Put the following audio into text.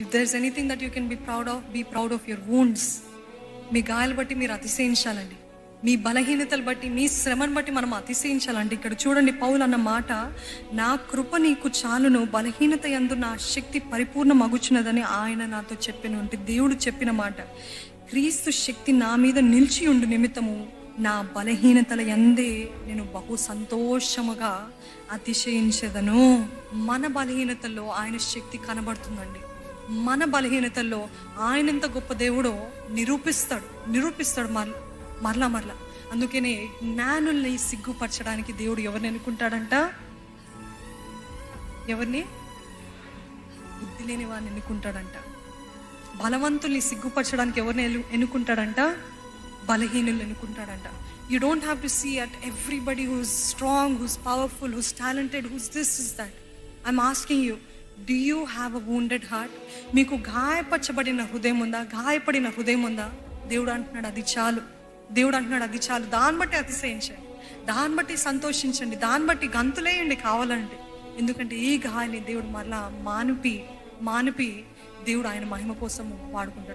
If there's anything that you can be proud of your wounds. మీ గాయాలు బట్టి మీరు అతిశయించాలండి. మీ బలహీనతలు బట్టి, మీ శ్రమను బట్టి మనం అతిశయించాలండి. ఇక్కడ చూడండి, పౌలు అన్న మాట, నా కృప నీకు చాలును, బలహీనత యందు నా శక్తి పరిపూర్ణ మగుచున్నదని ఆయన నాతో చెప్పాను. అంటే దేవుడు చెప్పిన మాట, క్రీస్తు శక్తి నా మీద నిలిచి ఉండు నిమిత్తము నా బలహీనతల యందే నేను బహు సంతోషముగా అతిశయించదను. మన బలహీనతల్లో ఆయన శక్తి కనబడుతుందండి. మన బలహీనతల్లో ఆయన ఎంత గొప్ప దేవుడో నిరూపిస్తాడు మరలా. అందుకనే జ్ఞానుల్ని సిగ్గుపరచడానికి దేవుడు ఎవరిని ఎన్నుకుంటాడంట? ఎవరిని? బుద్ధి లేని వారిని ఎన్నుకుంటాడంట. బలవంతుల్ని సిగ్గుపరచడానికి ఎవరిని ఎన్నుకుంటాడంట? బలహీనులు ఎన్నుకుంటాడంట. You don't have to see at everybody who's strong, who's powerful, who's talented, who's this, is that. I'm asking you, do you have a wounded heart? మీకు గాయపరచబడిన హృదయం ఉందా? గాయపడిన హృదయం ఉందా? దేవుడు అంటున్నాడు అది చాలు. దాన్ని బట్టి అతిశయించండి, దాన్ని బట్టి సంతోషించండి, దాన్ని బట్టి గంతులేయండి కావాలంటే. ఎందుకంటే ఈ గాయాన్ని దేవుడు మరలా మానిపి దేవుడు ఆయన మహిమ కోసం వాడుకుంటాడు.